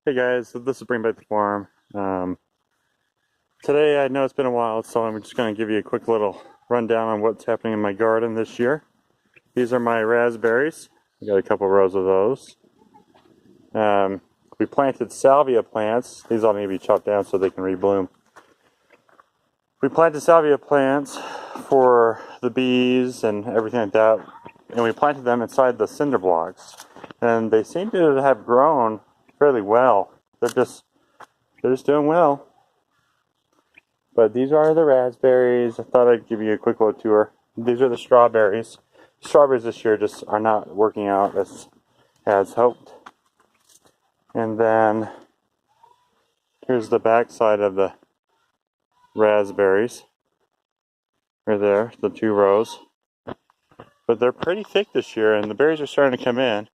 Hey guys, so this is Bring Back the Farm. Today I know it's been a while, so I'm just going to give you a quick little rundown on what's happening in my garden this year. These are my raspberries. I got a couple rows of those. We planted salvia plants. These all need to be chopped down so they can rebloom. We planted salvia plants for the bees and everything like that, and we planted them inside the cinder blocks. And they seem to have grown fairly well. They're just doing well. But these are the raspberries. I thought I'd give you a quick little tour. These are the strawberries. Strawberries this year just are not working out as hoped. And then here's the back side of the raspberries. Right there, the two rows. But they're pretty thick this year, and the berries are starting to come in,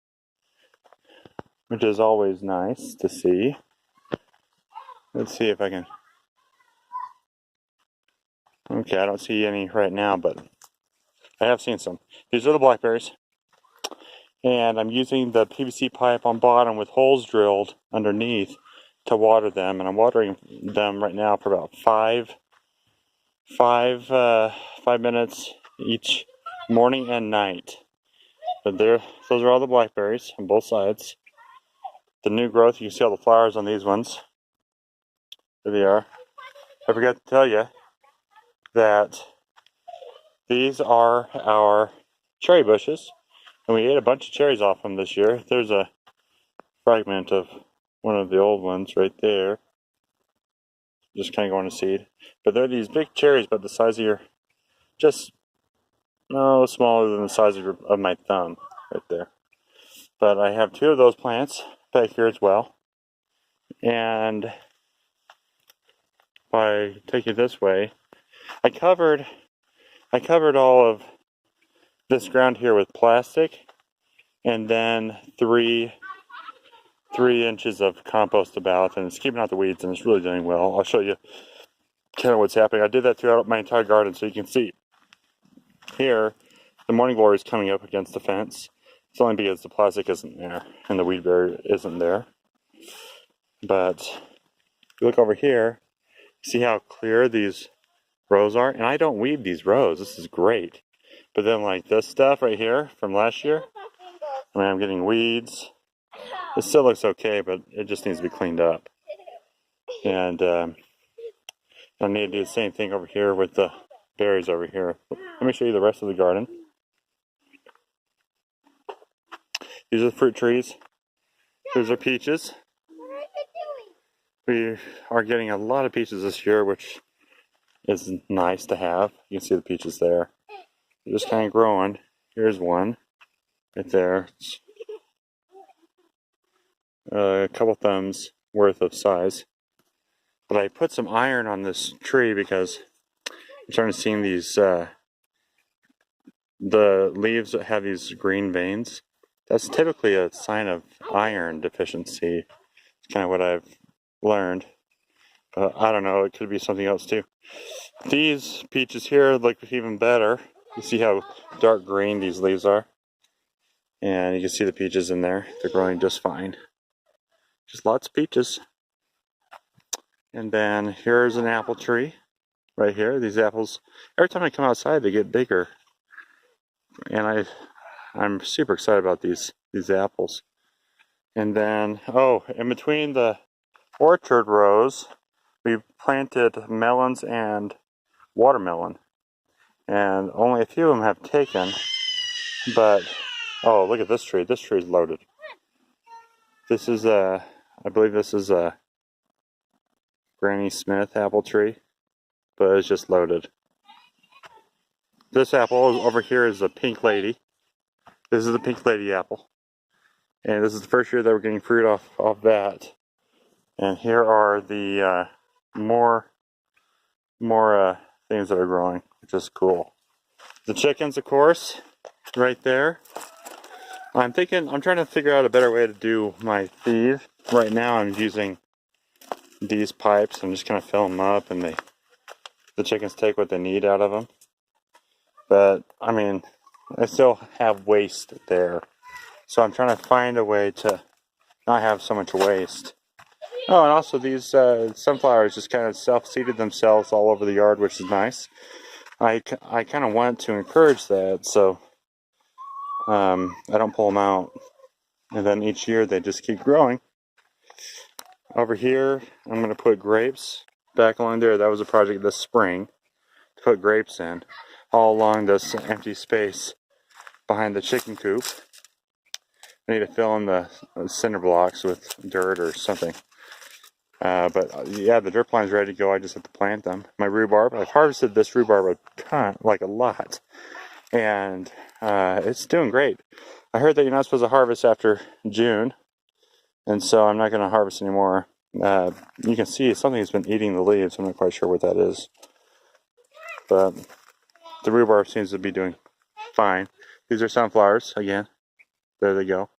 which is always nice to see. Let's see if I can. Okay, I don't see any right now, but I have seen some. These are the blackberries. And I'm using the PVC pipe on bottom with holes drilled underneath to water them. And I'm watering them right now for about five minutes each morning and night. But those are all the blackberries on both sides. The new growth, you can see all the flowers on these ones. There they are. I forgot to tell you that these are our cherry bushes. And we ate a bunch of cherries off them this year. There's a fragment of one of the old ones right there. Just kind of going to seed. But they're these big cherries, but the size of your, just no smaller than the size of my thumb right there. But I have two of those plants back here as well. And if I take it this way, I covered all of this ground here with plastic, and then three inches of compost about, and it's keeping out the weeds, and it's really doing well. I'll show you kind of what's happening. I did that throughout my entire garden, so you can see here the morning glory is coming up against the fence. It's only because the plastic isn't there and the weed barrier isn't there. But if you look over here, see how clear these rows are? And I don't weed these rows. This is great. But then like this stuff right here from last year, I mean, I'm getting weeds. It still looks okay, but it just needs to be cleaned up. And I need to do the same thing over here with the berries over here. Let me show you the rest of the garden. These are the fruit trees. These are peaches. We are getting a lot of peaches this year, which is nice to have. You can see the peaches there. They're just kind of growing. Here's one right there. It's a couple thumbs worth of size. But I put some iron on this tree because I'm starting to see these, the leaves that have these green veins. That's typically a sign of iron deficiency. It's kind of what I've learned. But I don't know, it could be something else too. These peaches here look even better. You see how dark green these leaves are? And you can see the peaches in there. They're growing just fine. Just lots of peaches. And then here's an apple tree right here. These apples, every time I come outside, they get bigger. And I'm super excited about these apples. And then, oh, in between the orchard rows, we planted melons and watermelon. And only a few of them have taken. But, oh, look at this tree. This tree is loaded. This is I believe this is a Granny Smith apple tree, but it's just loaded. This apple over here is a Pink Lady. This is the Pink Lady apple. And this is the first year that we're getting fruit off that. And here are the more things that are growing, which is cool. The chickens, of course, right there. I'm trying to figure out a better way to do my feed. Right now I'm using these pipes. I'm just going to fill them up, and the chickens take what they need out of them. But, I mean, I still have waste there. So I'm trying to find a way to not have so much waste. Oh, and also these sunflowers just kind of self-seeded themselves all over the yard, which is nice. I kind of want to encourage that, so I don't pull them out. And then each year they just keep growing. Over here, I'm going to put grapes back along there. That was a project this spring to put grapes in all along this empty space behind the chicken coop. I need to fill in the cinder blocks with dirt or something. But yeah, the dirt plan's ready to go. I just have to plant them. My rhubarb, I've harvested this rhubarb a ton, like a lot. And it's doing great. I heard that you're not supposed to harvest after June. And so I'm not going to harvest anymore. You can see something's been eating the leaves. I'm not quite sure what that is. But the rhubarb seems to be doing fine. These are sunflowers, again. There they go.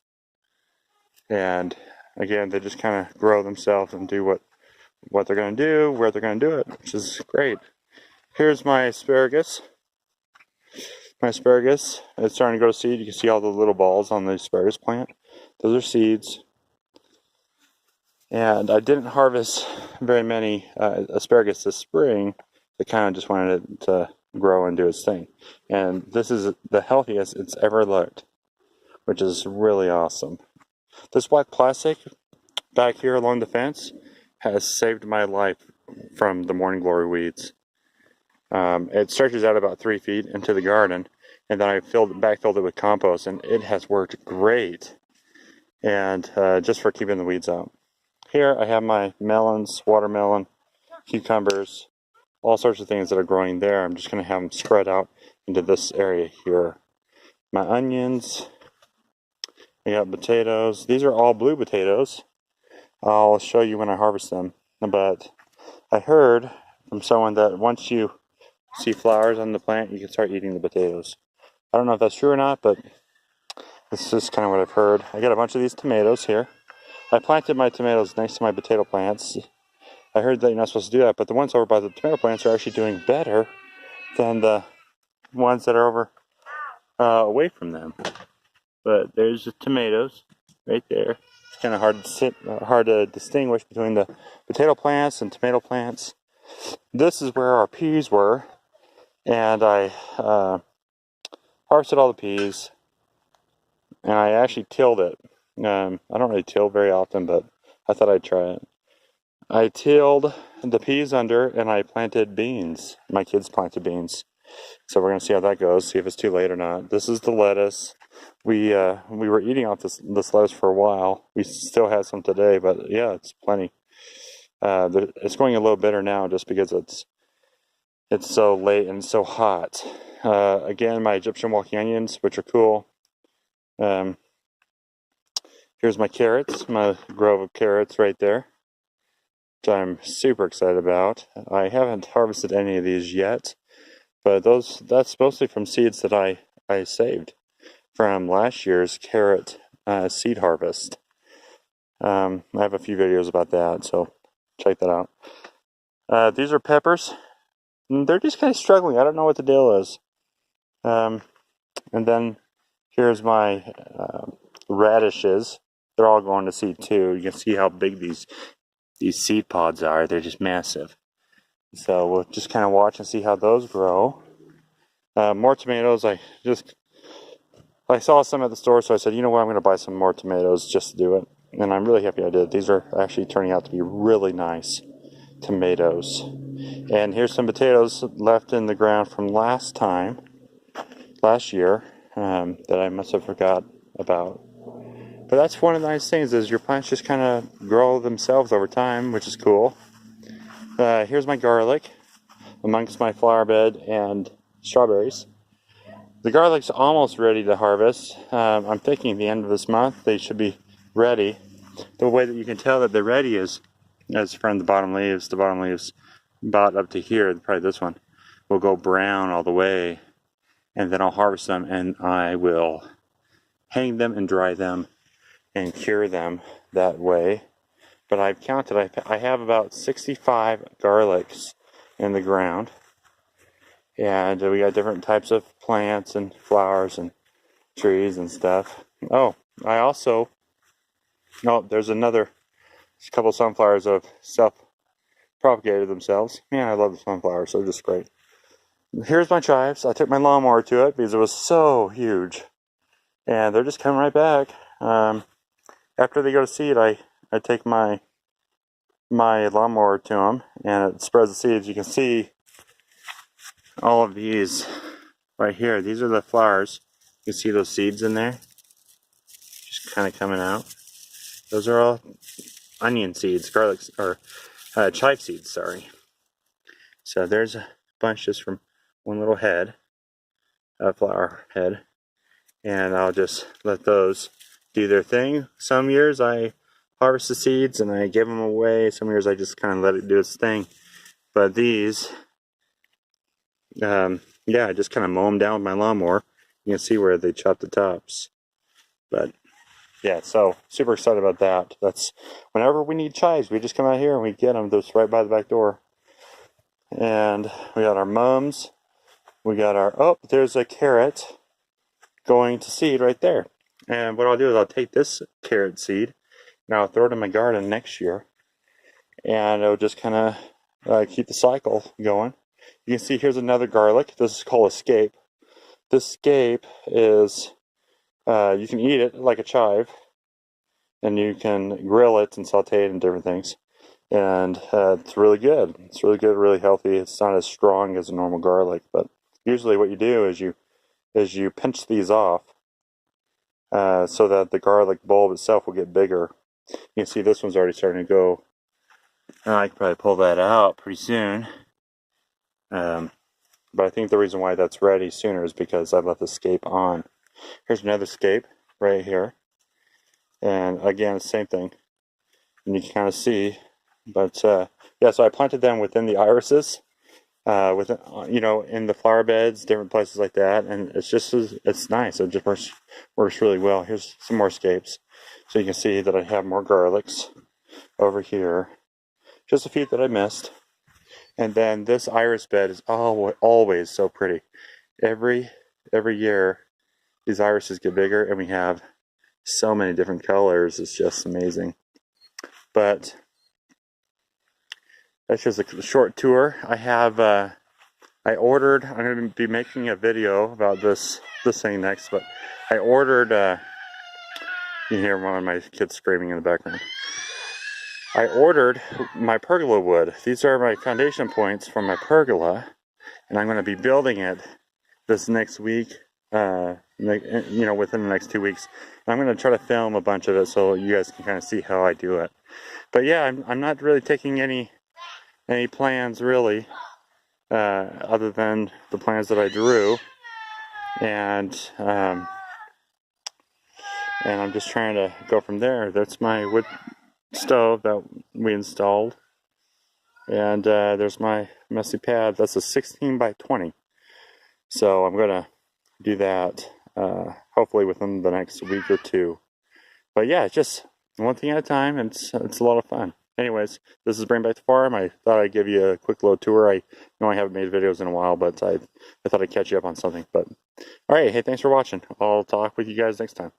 And again, they just kind of grow themselves and do what they're going to do, where they're going to do it, which is great. Here's my asparagus. My asparagus is starting to go to seed. You can see all the little balls on the asparagus plant. Those are seeds. And I didn't harvest very many asparagus this spring. I kind of just wanted it to grow and do its thing. And this is the healthiest it's ever looked, which is really awesome. This black plastic back here along the fence has saved my life from the morning glory weeds. It stretches out about 3 feet into the garden, and then I backfilled it with compost, and it has worked great. And just for keeping the weeds out. Here I have my melons, watermelon, cucumbers, all sorts of things that are growing there. I'm just going to have them spread out into this area here. My onions, I got potatoes. These are all blue potatoes. I'll show you when I harvest them. But I heard from someone that once you see flowers on the plant, you can start eating the potatoes. I don't know if that's true or not, but this is just kind of what I've heard. I got a bunch of these tomatoes here. I planted my tomatoes next to my potato plants. I heard that you're not supposed to do that, but the ones over by the tomato plants are actually doing better than the ones that are over away from them. But there's the tomatoes right there. It's kind of hard to distinguish between the potato plants and tomato plants. This is where our peas were, and I harvested all the peas, and I actually tilled it. I don't really till very often, but I thought I'd try it. I tilled the peas under, and I planted beans. My kids planted beans. So we're going to see how that goes, see if it's too late or not. This is the lettuce. We were eating off this lettuce for a while. We still have some today, but yeah, it's plenty. It's going a little bitter now just because it's so late and so hot. Again, my Egyptian walking onions, which are cool. Here's my carrots, my grove of carrots right there, which I'm super excited about. I haven't harvested any of these yet, but that's mostly from seeds that I saved from last year's carrot seed harvest. I have a few videos about that, so check that out. These are peppers. They're just kind of struggling. I don't know what the deal is. And then here's my radishes. They're all going to seed too. You can see how big these seed pods are. They're just massive. So we'll just kind of watch and see how those grow. More tomatoes. I saw some at the store, so I said, you know what, I'm going to buy some more tomatoes just to do it. And I'm really happy I did. These are actually turning out to be really nice tomatoes. And here's some potatoes left in the ground from last year, that I must have forgot about. But that's one of the nice things is your plants just kind of grow themselves over time, which is cool. Here's my garlic amongst my flower bed and strawberries. The garlic's almost ready to harvest. I'm thinking the end of this month they should be ready. The way that you can tell that they're ready is from the bottom leaves. The bottom leaves about up to here, probably this one, will go brown all the way. And then I'll harvest them and I will hang them and dry them and cure them that way. But I've counted, I have about 65 garlics in the ground. And we got different types of plants and flowers and trees and stuff. Oh, there's another a couple sunflowers have self-propagated themselves. Man, I love the sunflowers. They're just great. Here's my chives. I took my lawnmower to it because it was so huge. And they're just coming right back. After they go to seed, I take my lawnmower to them, and it spreads the seeds. You can see all of these right here. These are the flowers. You can see those seeds in there, just kind of coming out. Those are all onion seeds, garlic, or chive seeds, sorry. So there's a bunch just from one little head, a flower head, and I'll just let those do their thing. Some years I harvest the seeds and I give them away. Some years I just kind of let it do its thing. But these, yeah, I just kind of mow them down with my lawnmower. You can see where they chop the tops. But yeah, so super excited about that. That's whenever we need chives, we just come out here and we get them. Those right by the back door. And we got our mums. We got our, oh, there's a carrot going to seed right there. And what I'll do is I'll take this carrot seed and I'll throw it in my garden next year. And it'll just kind of keep the cycle going. You can see here's another garlic. This is called Escape. This Escape is, you can eat it like a chive. And you can grill it and saute it and different things. And it's really good. It's really good, really healthy. It's not as strong as a normal garlic, but usually what you do is you pinch these off so that the garlic bulb itself will get bigger. You can see this one's already starting to go. I can probably pull that out pretty soon. But I think the reason why that's ready sooner is because I left the Escape on. Here's another Escape right here. And again, the same thing. And you can kind of see. But yeah, so I planted them within the irises, within, in the flower beds, different places like that, and it's nice. It just works really well. Here's some more Escapes, so you can see that I have more garlics over here. Just a few that I missed, and then this iris bed is always so pretty. Every year, these irises get bigger, and we have so many different colors. It's just amazing. But that's just a short tour. I have, I ordered, I'm going to be making a video about this thing next, but I ordered, you can hear one of my kids screaming in the background. I ordered my pergola wood. These are my foundation points for my pergola, and I'm going to be building it this next week, within the next 2 weeks. And I'm going to try to film a bunch of it so you guys can kind of see how I do it. But yeah, I'm not really taking any plans really, other than the plans that I drew, and I'm just trying to go from there. That's my wood stove that we installed, and there's my messy pad. That's a 16 by 20, so I'm gonna do that hopefully within the next week or two. But yeah, it's just one thing at a time, and it's a lot of fun. Anyways, this is Bring Back the Farm. I thought I'd give you a quick little tour. I know I haven't made videos in a while, but I thought I'd catch you up on something. But all right, hey, thanks for watching. I'll talk with you guys next time.